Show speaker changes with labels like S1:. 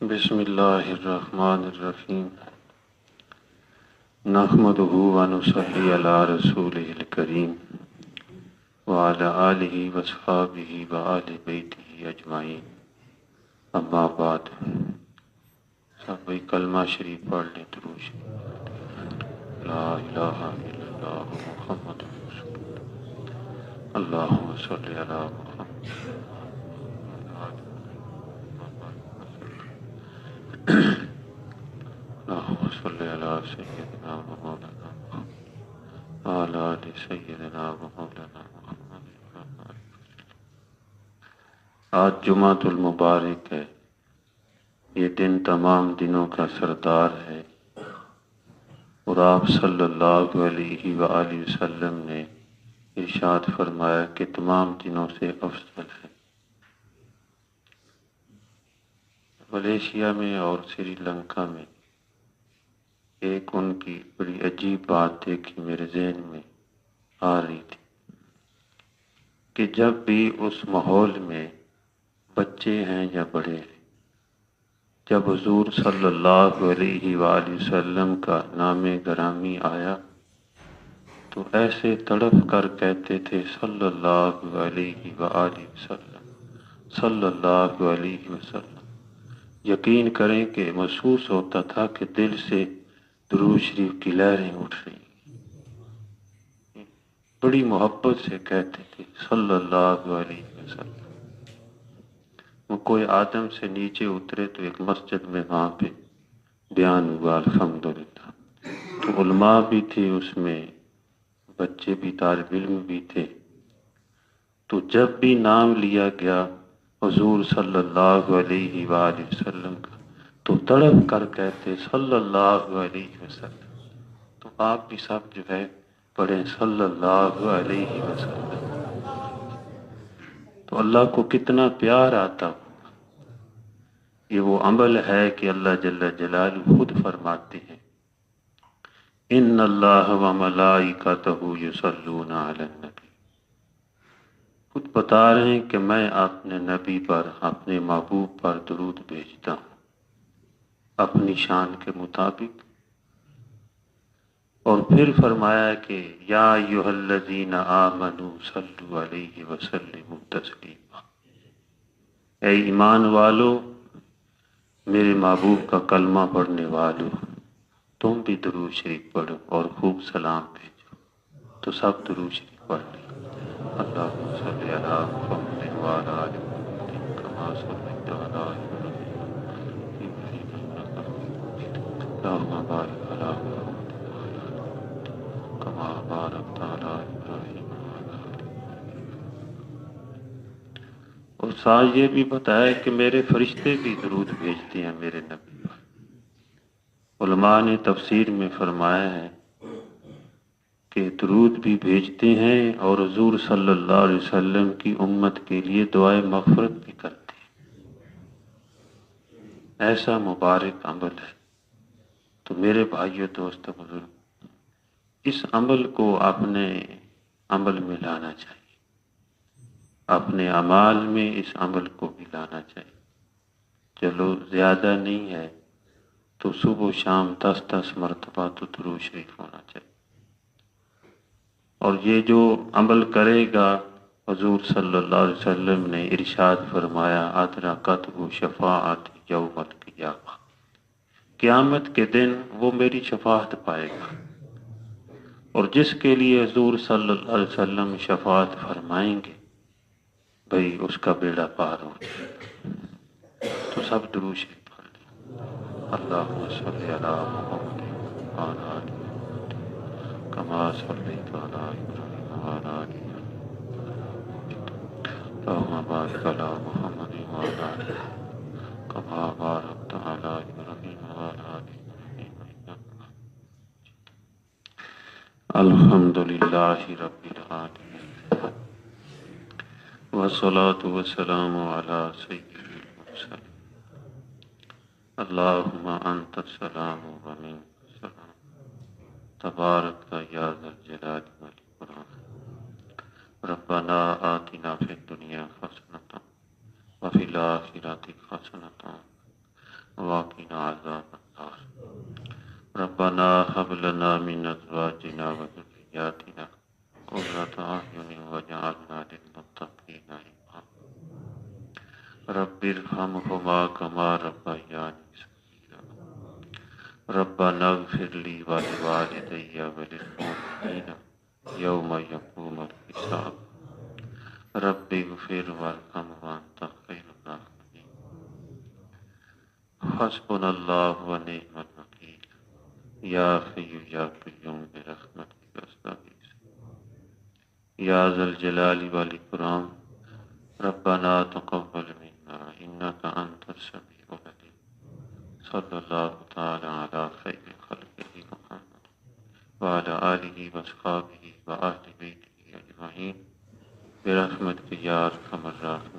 S1: بسم اللہ الرحمن الرحیم نحمدہ ونصلی علی رسولہ الکریم وعلی آلہ وصحبہ وآل بیتہ اجمعین، اما بعد۔ سب بھائی کلمہ شریف پڑھ لیں، درود شریف۔ لا الہ الا اللہ محمد رسول اللہ، اللہم صلی علی محمد۔ اللہم صلی علی سیدنا و مولانا محمد وعلی آل سیدنا و مولانا محمد۔ آج جمعۃ المبارک ہے، یہ دن تمام دنوں کا سردار ہے، اور آپ صلی اللہ علیہ وآلہ وسلم نے ارشاد فرمایا کہ تمام دنوں سے افضل ہے۔ ملیشیا میں اور سری لنکا میں ایک ان کی بڑی عجیب بات تھی کہ میرے ذہن میں آ رہی تھی کہ جب بھی اس ماحول میں بچے ہیں یا بڑے ہیں، جب حضور صلی اللہ علیہ وآلہ وسلم کا نام گرامی آیا تو ایسے تڑپ کر کہتے تھے صلی اللہ علیہ وآلہ وسلم، صلی اللہ علیہ وسلم۔ یقین کریں کہ محسوس ہوتا تھا کہ دل سے درود شریف کی لہریں اٹھ رہی ہیں، بڑی محبت سے کہتے تھے صلی اللہ علیہ وسلم۔ وہ کوئی آدم سے نیچے اترے تو ایک مسجد میں وہاں پہ بیان ہوا الحمدللہ، تو علماء بھی تھے اس میں، بچے بھی، طالب علم بھی تھے، تو جب بھی نام لیا گیا حضور صلی اللہ علیہ وآلہ وسلم کا تو تڑپ کر کہتے صلی اللہ علیہ وسلم۔ تو آپ بھی سب جو ہے پڑھیں صلی اللہ علیہ وسلم، تو اللہ کو کتنا پیار آتا ہوگا۔ یہ وہ عمل ہے کہ اللہ جل جلالہ خود فرماتے ہیں ان اللہ و ملائکتہ یصلون علی النبی، خود بتا رہے ہیں کہ میں اپنے نبی پر، اپنے محبوب پر درود بھیجتا ہوں اپنی شان کے مطابق، اور پھر فرمایا کہ یا ایھا الذین آمنوا صلوا علیہ وسلموا تسلیما، اے ایمان والو، میرے محبوب کا کلمہ پڑھنے والو، تم بھی درود شریف پڑھو اور خوب سلام بھیجو۔ تو سب درود شریف پڑھ لیں۔ اللہم صلی علی محمد وعلی آل محمد کما صلیت علی ابراہیم انک حمید مجید، اللہم بارک علی محمد وعلی آل محمد کما بارکت علی ابراہیم وعلی آل ابراہیم۔ اور ساتھ یہ بھی بتایا کہ میرے فرشتے بھی درود بھیجتے ہیں میرے نبی پر۔ علماء نے تفسیر میں فرمایا ہے کہ درود بھی بھیجتے ہیں اور حضور صلی اللہ علیہ وسلم کی امت کے لیے دعائے مغفرت بھی کرتے ہیں۔ ایسا مبارک عمل ہے۔ تو میرے بھائیو، دوستو، بزرگ، اس عمل کو اپنے عمل میں لانا چاہیے، اپنے اعمال میں اس عمل کو بھی لانا چاہیے۔ چلو زیادہ نہیں ہے تو صبح و شام 10 مرتبہ تو درود شریف ہونا چاہیے۔ اور یہ جو عمل کرے گا، حضور صلی اللہ علیہ وسلم نے ارشاد فرمایا ادرکتہ شفاعت یوم القیامہ، قیامت کے دن وہ میری شفاعت پائے گا، اور جس کے لیے حضور صلی اللہ علیہ وسلم شفاعت فرمائیں گے بھئی اس کا بیڑا پار ہو جائے گا۔ تو سب درود شریف پڑھ لیں۔ اللہم صلی علی محمد وعلی آل محمد کما صلیت علی ابراہیم وعلی آل ابراہیم، اللہم بارک علی محمد وعلی آل محمد کما بارکت علی ابراہیم وعلی آل ابراہیم انک حمید مجید۔ الحمدللہ رب العالمین، والصلاة والسلام علی سید المرسلین، اللہم انت السلام و منک السلام، تبارک یا ذا الجلال والاکرام۔ ربنا آتنا فی الدنیا حسنۃ وفی الآخرۃ حسنۃ وقنا عذاب النار ربنا هب لنا من أزواجنا وذرياتنا قرة أعين واجعلنا للمتقين إماما رب ارحمهما كما ربياني صغيرا ربنا اغفر لي ولوالدي وللمؤمنين يوم يقوم الحساب رب اغفر وارحم وأنت خير الراحمين حسبنا الله ونعم الوكيل يا حي يا قيوم برحمتك أستغيث يا ذا الجلال والإكرام ربنا تقبل منا إنك أنت السميع العليم صلى الله تعالى على خير خلقه محمد وعلى آله وأصحابه وأهل بيته أجمعين برحمتك يا أرحم الراحمين